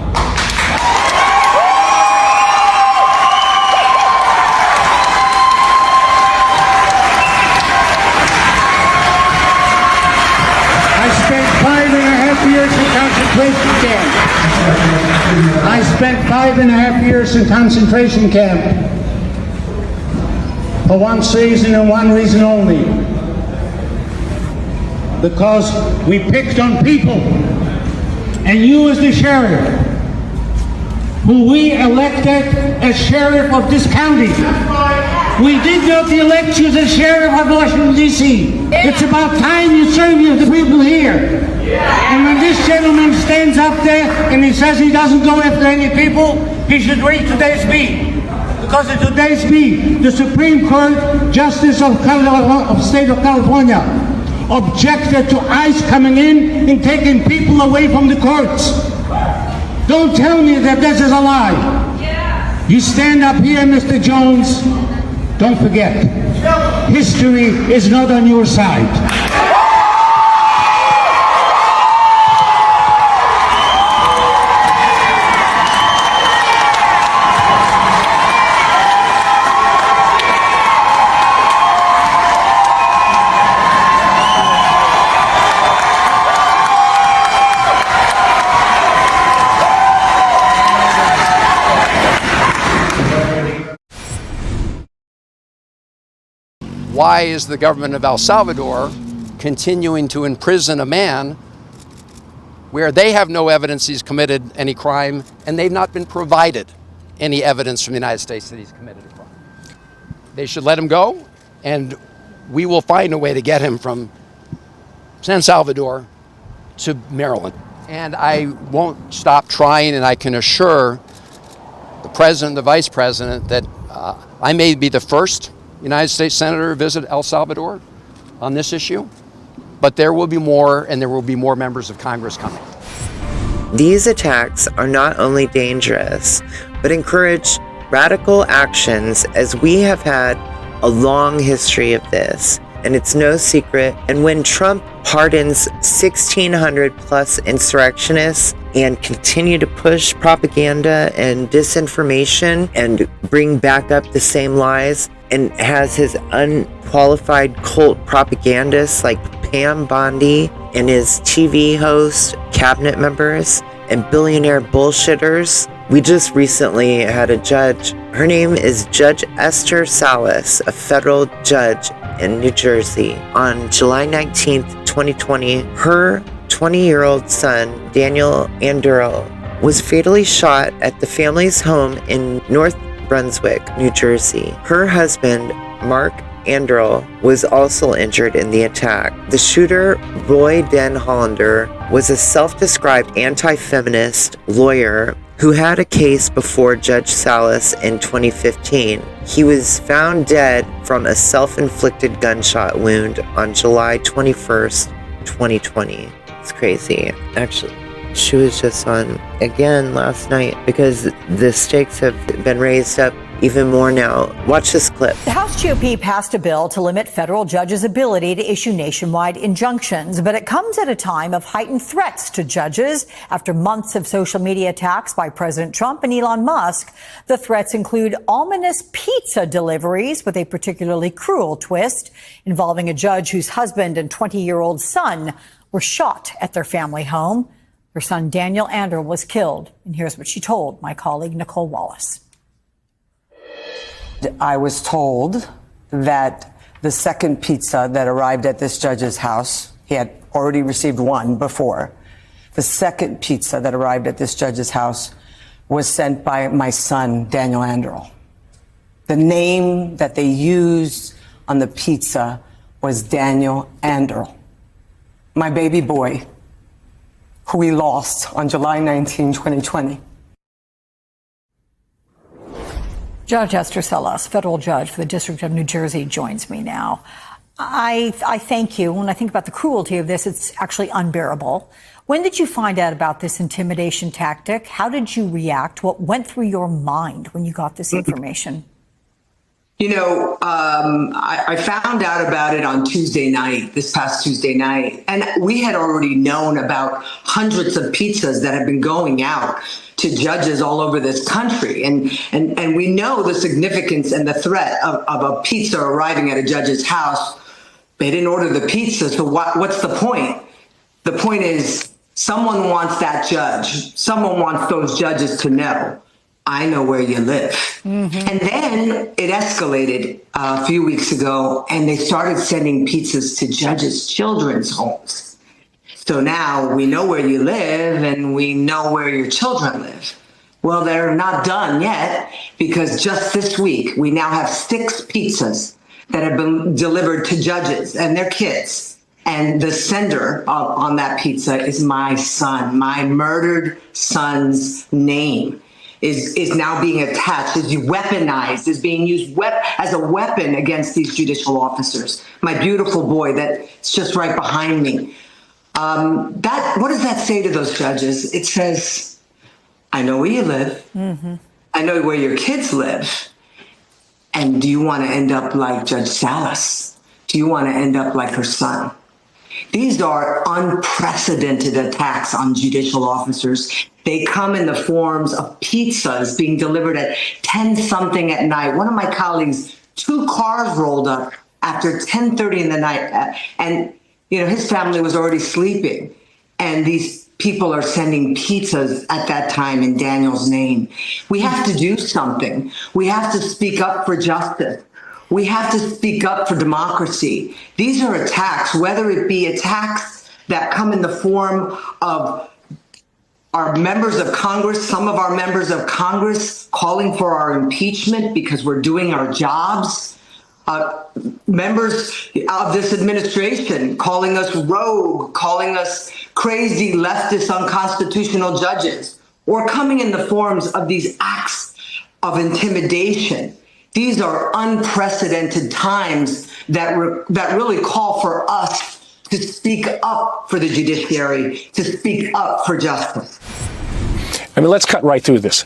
I spent 5.5 years in concentration camp. I spent 5.5 years in concentration camp for one reason and one reason only. Because we picked on people, and you as the sheriff, who we elected as sheriff of this county, We did not elect you the sheriff of Washington, D.C. It's about time you serve the people here. And when this gentleman stands up there and he says he doesn't go after any people, he should read today's beat. Because in today's beat, the Supreme Court Justice of State of California objected to ICE coming in and taking people away from the courts. Don't tell me that this is a lie. You stand up here, Mr. Jones. Don't forget, history is not on your side. Why is the government of El Salvador continuing to imprison a man where they have no evidence he's committed any crime and they've not been provided any evidence from the United States that he's committed a crime? They should let him go, and we will find a way to get him from San Salvador to Maryland. And I won't stop trying, and I can assure the president, the vice president, that I may be the first United States Senator to visit El Salvador on this issue, but there will be more, and there will be more members of Congress coming. These attacks are not only dangerous, but encourage radical actions, as we have had a long history of this, and it's no secret. And when Trump pardons 1,600 plus insurrectionists and continue to push propaganda and disinformation and bring back up the same lies, and has his unqualified cult propagandists like Pam Bondi and his TV host, cabinet members, and billionaire bullshitters. We just recently had a judge. Her name is Judge Esther Salas, a federal judge in New Jersey. On July 19th, 2020, her 20-year-old son, Daniel Anderl, was fatally shot at the family's home in North Brunswick, New Jersey. Her husband, Mark Anderl, was also injured in the attack. The shooter, Roy Den Hollander, was a self-described anti-feminist lawyer who had a case before Judge Salas in 2015. He was found dead from a self-inflicted gunshot wound on July 21st, 2020. It's crazy. Actually, she was just on again last night because the stakes have been raised up even more now. Watch this clip. The House GOP passed a bill to limit federal judges' ability to issue nationwide injunctions, but it comes at a time of heightened threats to judges after months of social media attacks by President Trump and Elon Musk. The threats include ominous pizza deliveries with a particularly cruel twist involving a judge whose husband and 20-year-old son were shot at their family home. Her son, Daniel Anderl, was killed. And here's what she told my colleague, Nicole Wallace. I was told that the second pizza that arrived at this judge's house, he had already received one before. The second pizza that arrived at this judge's house was sent by my son, Daniel Anderl. The name that they used on the pizza was Daniel Anderl, my baby boy, who we lost on July 19, 2020. Judge Esther Salas, federal judge for the District of New Jersey, joins me now. I thank you. When I think about the cruelty of this, it's actually unbearable. When did you find out about this intimidation tactic? How did you react? What went through your mind when you got this information? You know, I found out about it on Tuesday night, this past Tuesday night, and we had already known about hundreds of pizzas that have been going out to judges all over this country. And we know the significance and the threat of a pizza arriving at a judge's house. They didn't order the pizza, so what's the point? The point is someone wants that judge. Someone wants those judges to know, I know where you live. Mm-hmm. And then it escalated a few weeks ago, and they started sending pizzas to judges' children's homes. So now we know where you live, and we know where your children live. Well, they're not done yet, because just this week, we now have 6 pizzas that have been delivered to judges and their kids. And the sender on that pizza is my son. My murdered son's name is now being attached, is weaponized, is being used as a weapon against these judicial officers. My beautiful boy that's just right behind me. What does that say to those judges? It says, I know where you live. Mm-hmm. I know where your kids live. And do you want to end up like Judge Salas? Do you want to end up like her son? These are unprecedented attacks on judicial officers. They come in the forms of pizzas being delivered at 10-something at night. One of my colleagues, 2 cars rolled up after 10:30 in the night. And, his family was already sleeping. And these people are sending pizzas at that time in Daniel's name. We have to do something. We have to speak up for justice. We have to speak up for democracy. These are attacks, whether it be attacks that come in the form of our members of Congress, some of our members of Congress calling for our impeachment because we're doing our jobs, members of this administration calling us rogue, calling us crazy, leftist, unconstitutional judges, or coming in the forms of these acts of intimidation. These are unprecedented times that really call for us to speak up for the judiciary, to speak up for justice. I mean, let's cut right through this.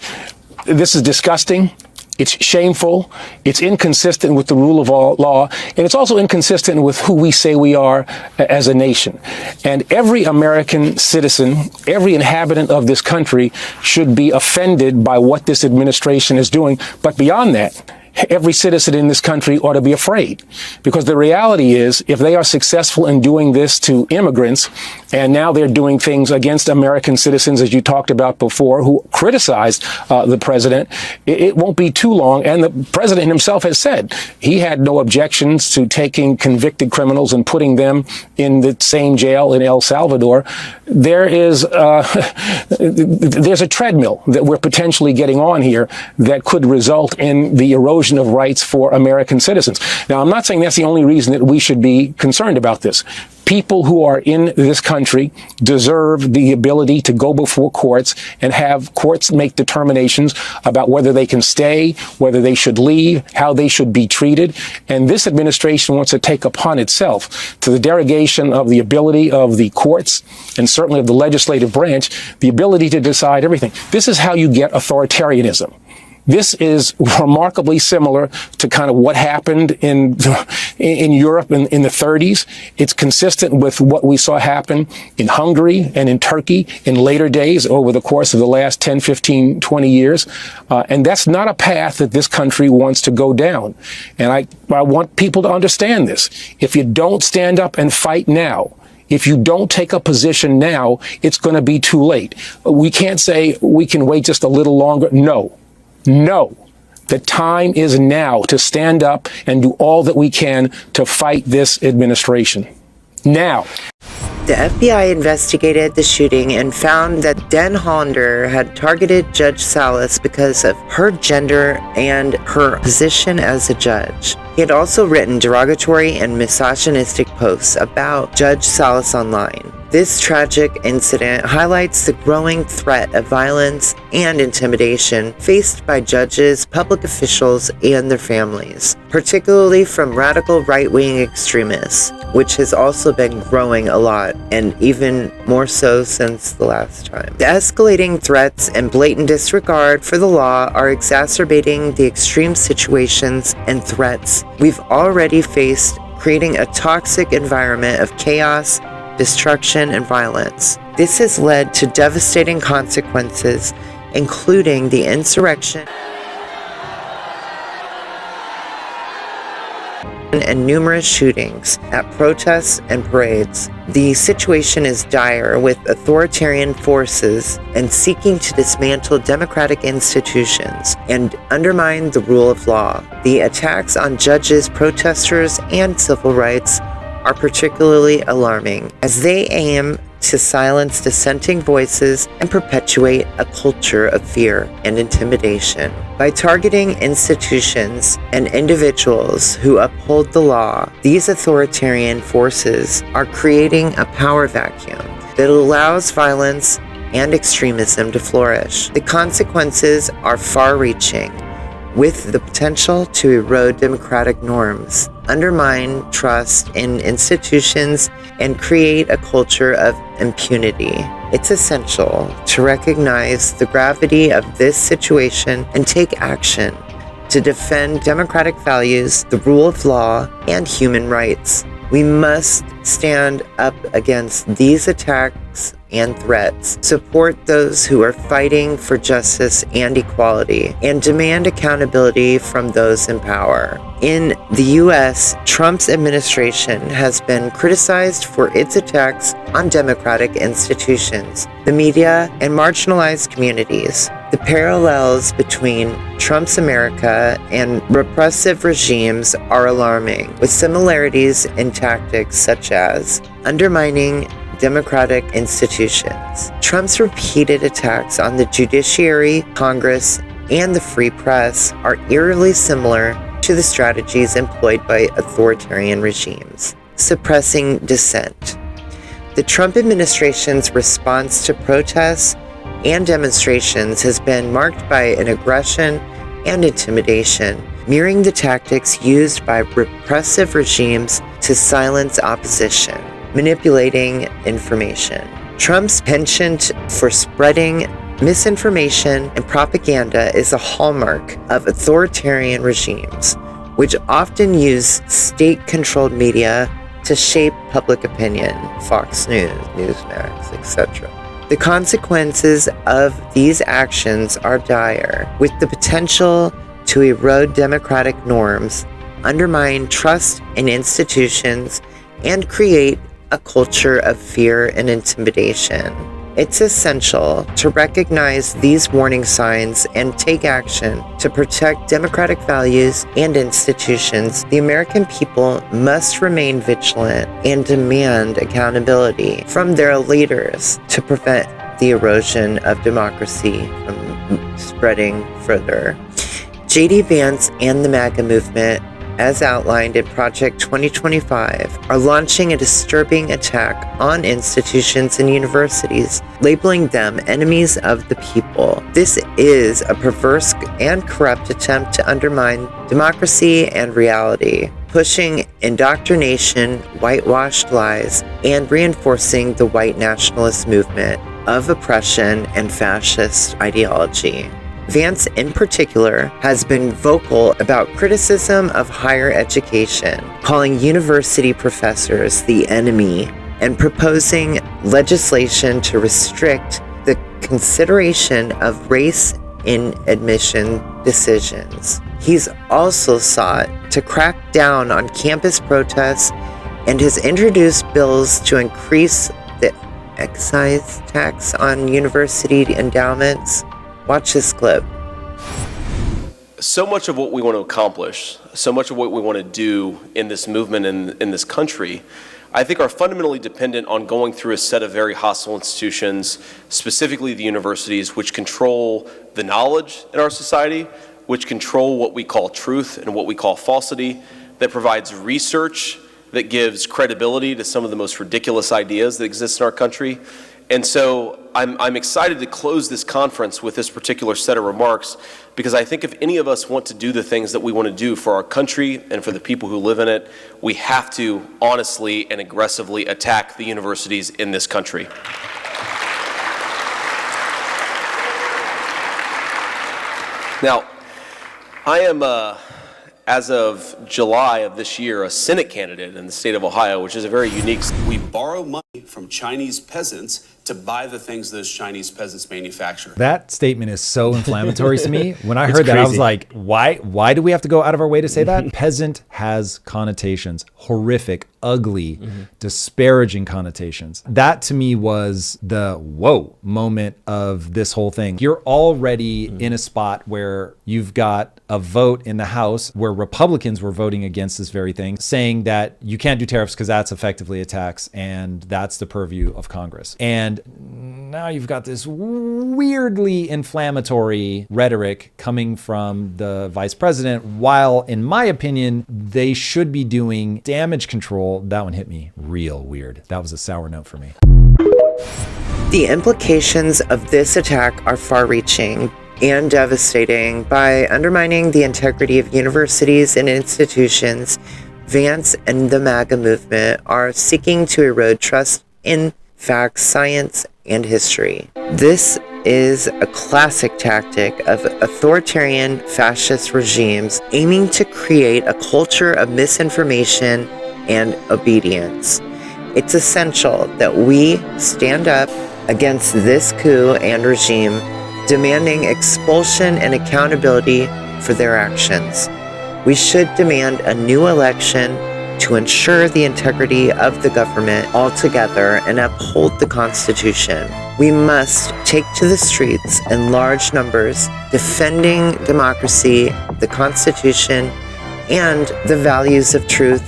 This is disgusting. It's shameful. It's inconsistent with the rule of law. And it's also inconsistent with who we say we are as a nation. And every American citizen, every inhabitant of this country should be offended by what this administration is doing. But beyond that, every citizen in this country ought to be afraid, because the reality is, if they are successful in doing this to immigrants, and now they're doing things against American citizens, as you talked about before, who criticized the president, it won't be too long. And the president himself has said he had no objections to taking convicted criminals and putting them in the same jail in El Salvador. There's a treadmill that we're potentially getting on here that could result in the erosion of rights for American citizens. Now, I'm not saying that's the only reason that we should be concerned about this. People who are in this country deserve the ability to go before courts and have courts make determinations about whether they can stay, whether they should leave, how they should be treated. And this administration wants to take upon itself, to the derogation of the ability of the courts and certainly of the legislative branch, the ability to decide everything. This is how you get authoritarianism. This is remarkably similar to kind of what happened in Europe in the 30s. It's consistent with what we saw happen in Hungary and in Turkey in later days over the course of the last 10, 15, 20 years. And that's not a path that this country wants to go down. And I want people to understand this. If you don't stand up and fight now, if you don't take a position now, it's going to be too late. We can't say we can wait just a little longer. No, the time is now to stand up and do all that we can to fight this administration. Now. The FBI investigated the shooting and found that Den Hollander had targeted Judge Salas because of her gender and her position as a judge. He had also written derogatory and misogynistic posts about Judge Salas online. This tragic incident highlights the growing threat of violence and intimidation faced by judges, public officials, and their families, particularly from radical right-wing extremists, which has also been growing a lot, and even more so since the last time. The escalating threats and blatant disregard for the law are exacerbating the extreme situations and threats we've already faced, creating a toxic environment of chaos, destruction, and violence. This has led to devastating consequences, including the insurrection and numerous shootings at protests and parades. The situation is dire, with authoritarian forces and seeking to dismantle democratic institutions and undermine the rule of law. The attacks on judges, protesters, and civil rights are particularly alarming, as they aim to silence dissenting voices and perpetuate a culture of fear and intimidation. By targeting institutions and individuals who uphold the law, these authoritarian forces are creating a power vacuum that allows violence and extremism to flourish. The consequences are far-reaching, with the potential to erode democratic norms, undermine trust in institutions, and create a culture of impunity. It's essential to recognize the gravity of this situation and take action to defend democratic values, the rule of law, and human rights. We must stand up against these attacks and threats, support those who are fighting for justice and equality, and demand accountability from those in power. In the U.S., Trump's administration has been criticized for its attacks on democratic institutions, the media, and marginalized communities. The parallels between Trump's America and repressive regimes are alarming, with similarities in tactics such as undermining democratic institutions. Trump's repeated attacks on the judiciary, Congress, and the free press are eerily similar to the strategies employed by authoritarian regimes. Suppressing dissent. The Trump administration's response to protests and demonstrations has been marked by an aggression and intimidation, mirroring the tactics used by repressive regimes to silence opposition, manipulating information. Trump's penchant for spreading misinformation and propaganda is a hallmark of authoritarian regimes, which often use state-controlled media to shape public opinion, Fox News, Newsmax, etc. The consequences of these actions are dire, with the potential to erode democratic norms, undermine trust in institutions, and create a culture of fear and intimidation. It's essential to recognize these warning signs and take action to protect democratic values and institutions. The American people must remain vigilant and demand accountability from their leaders to prevent the erosion of democracy from spreading further. J.D. Vance and the MAGA movement, as outlined in Project 2025, are launching a disturbing attack on institutions and universities, labeling them enemies of the people. This is a perverse and corrupt attempt to undermine democracy and reality, pushing indoctrination, whitewashed lies, and reinforcing the white nationalist movement of oppression and fascist ideology. Vance, in particular, has been vocal about criticism of higher education, calling university professors the enemy, and proposing legislation to restrict the consideration of race in admission decisions. He's also sought to crack down on campus protests and has introduced bills to increase the excise tax on university endowments. Watch this clip. So much of what we want to accomplish, so much of what we want to do in this movement in this country, I think are fundamentally dependent on going through a set of very hostile institutions, specifically the universities, which control the knowledge in our society, which control what we call truth and what we call falsity, that provides research that gives credibility to some of the most ridiculous ideas that exist in our country. And so I'm excited to close this conference with this particular set of remarks, because I think if any of us want to do the things that we want to do for our country and for the people who live in it, we have to honestly and aggressively attack the universities in this country. Now, I am, as of July of this year, a Senate candidate in the state of Ohio, which is a very unique. We borrow money from Chinese peasants to buy the things those Chinese peasants manufacture. That statement is so inflammatory to me. When I heard that, I was like, why do we have to go out of our way to say that? Peasant has connotations, horrific, ugly, disparaging connotations. That to me was the whoa moment of this whole thing. You're already in a spot where you've got a vote in the House where Republicans were voting against this very thing, saying that you can't do tariffs because that's effectively a tax and that's the purview of Congress. And now you've got this weirdly inflammatory rhetoric coming from the vice president, while in my opinion, they should be doing damage control. That one hit me real weird. That was a sour note for me. The implications of this attack are far-reaching and devastating. By undermining the integrity of universities and institutions, Vance and the MAGA movement are seeking to erode trust in facts, science, and history. This is a classic tactic of authoritarian fascist regimes aiming to create a culture of misinformation and obedience. It's essential that we stand up against this coup and regime, demanding expulsion and accountability for their actions. We should demand a new election to ensure the integrity of the government altogether and uphold the Constitution. We must take to the streets in large numbers, defending democracy, the Constitution, and the values of truth,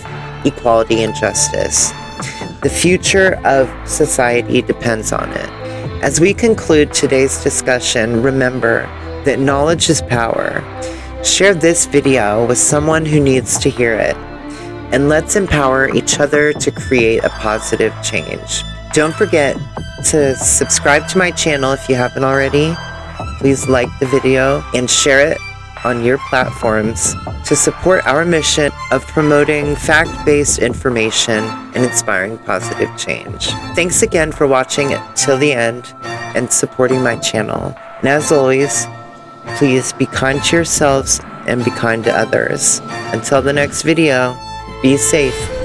equality, and justice. The future of society depends on it. As we conclude today's discussion, remember that knowledge is power. Share this video with someone who needs to hear it, and let's empower each other to create a positive change. Don't forget to subscribe to my channel if you haven't already. Please like the video and share it on your platforms to support our mission of promoting fact-based information and inspiring positive change. Thanks again for watching it till the end and supporting my channel. And as always, please be kind to yourselves and be kind to others. Until the next video, be safe.